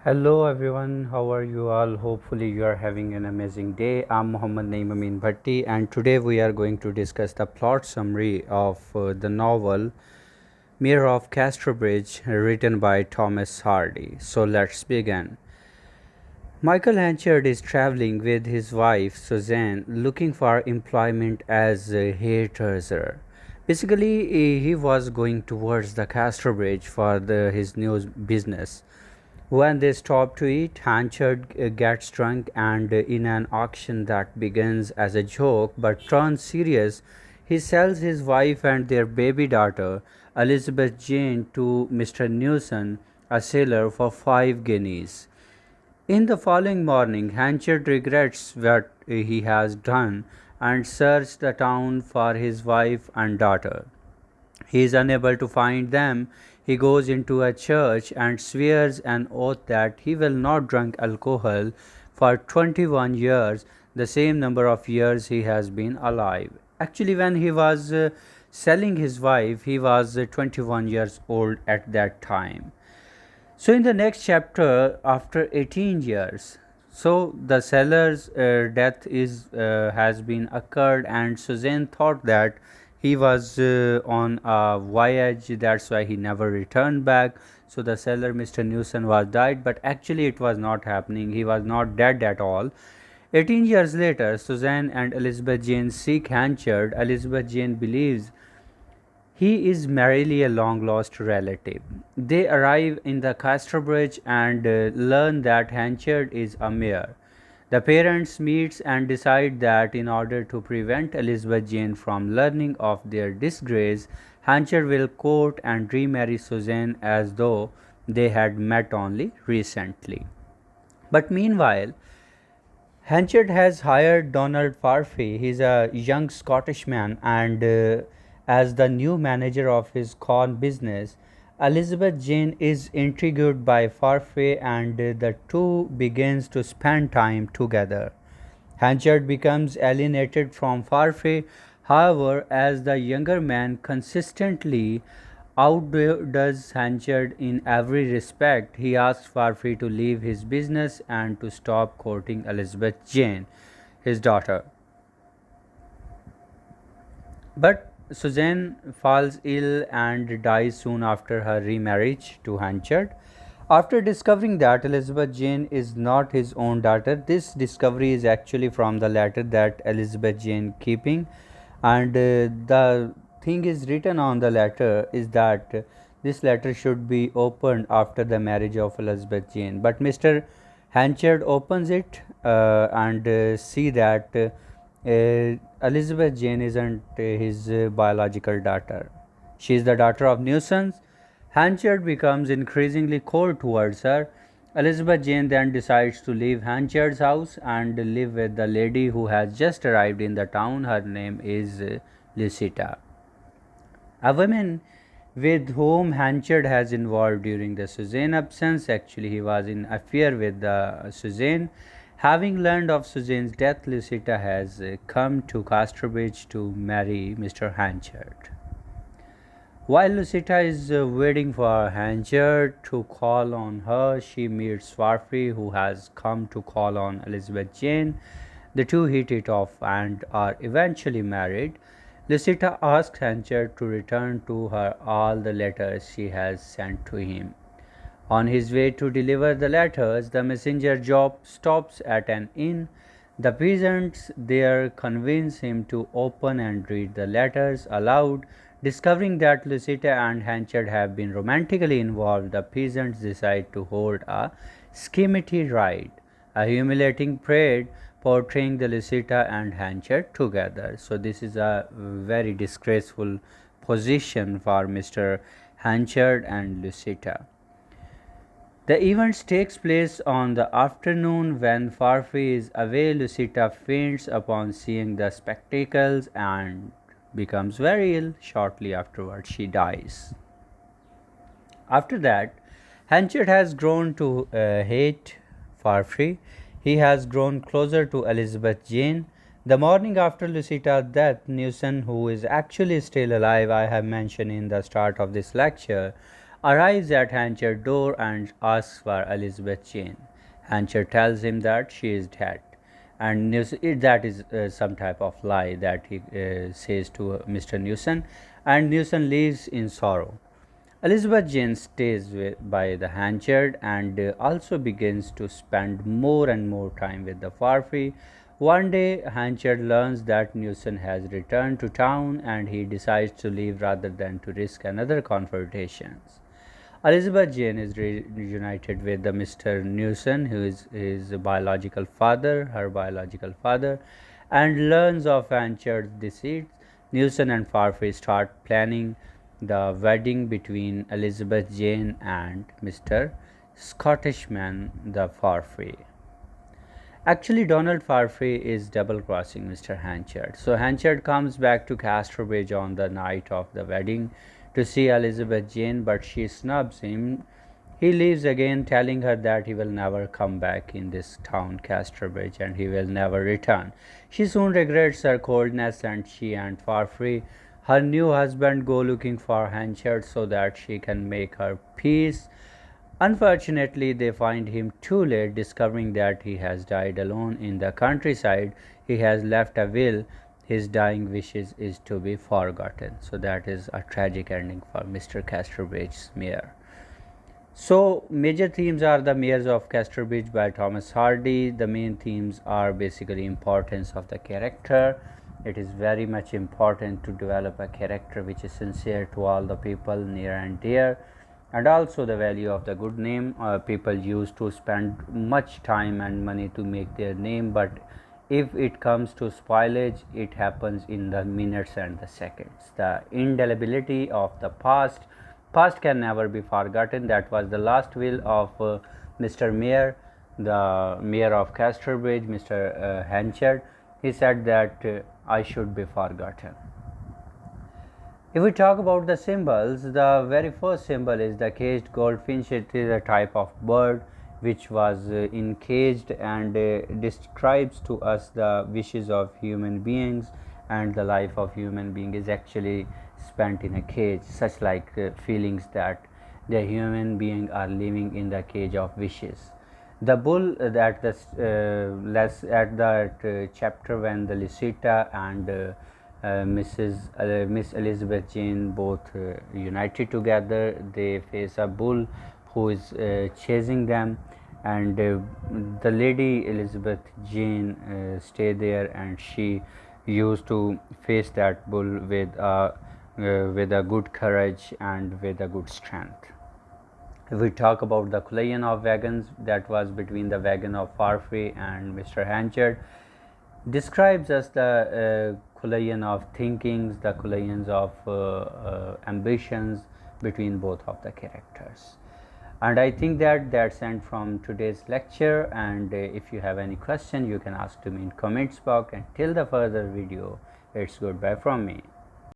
Hello everyone, how are you all? Hopefully you are having an amazing day. I'm Muhammad Naeem Amin Bhatti and today we are going to discuss the plot summary of the novel Mayor of Casterbridge written by Thomas Hardy. So let's begin. Michael Hanchard is traveling with his wife Suzanne looking for employment as a hairdresser. Basically, he was going towards the Casterbridge for his new business. When they stop to eat, Hanchard gets drunk and in an auction that begins as a joke but turns serious, he sells his wife and their baby daughter, Elizabeth Jane, to Mr. Newson, a sailor, for 5 guineas. In the following morning, Hanchard regrets what he has done and searches the town for his wife and daughter. He is unable to find them. He goes into a church and swears an oath that he will not drink alcohol for 21 years, the same number of years he has been alive. Actually, when he was selling his wife, he was 21 years old at that time. So, in the next chapter, after 18 years, so the seller's death is has been occurred, and Suzanne thought that he was on a voyage. That's why he never returned back. So the seller, Mr. Newson, was died, but actually it was not happening. He was not dead at all. 18 years later, Suzanne and Elizabeth Jane seek Hanchard. Elizabeth Jane believes he is merely a long lost relative. They arrive in the Casterbridge and learn that Hanchard is a mayor. The parents meet and decide that in order to prevent Elizabeth Jane from learning of their disgrace, Hanchard will court and remarry Suzanne as though they had met only recently. But meanwhile, Hanchard has hired Donald Farfey. He's a young Scottish man, and as the new manager of his corn business. Elizabeth Jane is intrigued by Farfey, and the two begins to spend time together. Hanchard becomes alienated from Farfey. However, as the younger man consistently outdoes Hanchard in every respect, he asks Farfey to leave his business and to stop courting Elizabeth Jane, his daughter. But Suzanne falls ill and dies soon after her remarriage to Hanchard. After discovering that Elizabeth Jane is not his own daughter, this discovery is actually from the letter that Elizabeth Jane keeping, and the thing is written on the letter is that this letter should be opened after the marriage of Elizabeth Jane. But Mr. Hanchard opens it and see that Elizabeth Jane isn't his biological daughter. She is the daughter of Newsons. Hanchard becomes increasingly cold towards her. Elizabeth Jane then decides to leave Hanchard's house and live with the lady who has just arrived in the town. Her name is Lucita, a woman with whom Hanchard has involved during the Suzanne absence. Actually, he was in affair with the Suzanne. Having learned of Suzanne's death, Lucita has come to Casterbridge to marry Mr. Hanchard. While Lucita is waiting for Hanchard to call on her, she meets Farfrey, who has come to call on Elizabeth Jane. The two hit it off and are eventually married. Lucita asks Hanchard to return to her all the letters she has sent to him. On his way to deliver the letters, the messenger Job stops at an inn. The peasants there convince him to open and read the letters aloud. Discovering that Lucita and Hanchard have been romantically involved, the peasants decide to hold a schemity ride, a humiliating parade portraying the Lucita and Hanchard together. So this is a very disgraceful position for Mr. Hanchard and Lucita. The event takes place on the afternoon when Farfey is away. Lucita faints upon seeing the spectacles and becomes very ill. Shortly afterwards, she dies. After that, Hanchett has grown to hate Farfrey. He has grown closer to Elizabeth Jane. The morning after Lucita's death, Newson, who is actually still alive, I have mentioned in the start of this lecture, arrives at Hancher's door and asks for Elizabeth Jane. Hancher tells him that she is dead, and that is some type of lie that he says to Mr. Newson, and Newson leaves in sorrow. Elizabeth Jane stays by the Hanchard and also begins to spend more and more time with the Farfree. One day, Hanchard learns that Newson has returned to town and he decides to leave rather than to risk another confrontation. Elizabeth Jane is reunited with the Mr. Newson, who is his biological father, her biological father, and learns of Hanchard's deceit. Newson and Farfree start planning the wedding between Elizabeth Jane and Mr. Scottishman the Farfree. Actually, Donald Farfree is double crossing Mr. Hanchard. So Hanchard comes back to Casterbridge on the night of the wedding to see Elizabeth Jane, but she snubs him. He leaves again, telling her that he will never come back in this town, Casterbridge, and he will never return. She soon regrets her coldness, and she and Farfree, her new husband, go looking for Hanchard so that she can make her peace. Unfortunately, they find him too late, discovering that he has died alone in the countryside. He has left a will. His dying wishes is to be forgotten. So that is a tragic ending for Mr. Casterbridge's mayor. So major themes are the Mayors of Casterbridge by Thomas Hardy. The main themes are basically importance of the character. It is very much important to develop a character which is sincere to all the people near and dear, and also the value of the good name. People used to spend much time and money to make their name, but if it comes to spoilage, it happens in the minutes and the seconds. The indelibility of the past can never be forgotten. That was the last will of Mr. Mayor, the mayor of Casterbridge, Mr. Hanchard. He said that I should be forgotten. If we talk about the symbols, the very first symbol is the caged goldfinch. It is a type of bird which was encaged and describes to us the wishes of human beings, and the life of human being is actually spent in a cage, such like feelings that the human being are living in the cage of wishes. The bull that the at that chapter when the Lucita and Miss Elizabeth Jane both united together, they face a bull who is chasing them, and the lady Elizabeth Jane stay there, and she used to face that bull with a good courage and with a good strength. If we talk about the collision of wagons that was between the wagon of Farfree and Mr. Hanchard, describes us the collision of thinkings, the collisions of ambitions between both of the characters. And I think that that's end from today's lecture, and if you have any question you can ask to me in comments box, and till the further video, it's goodbye from me.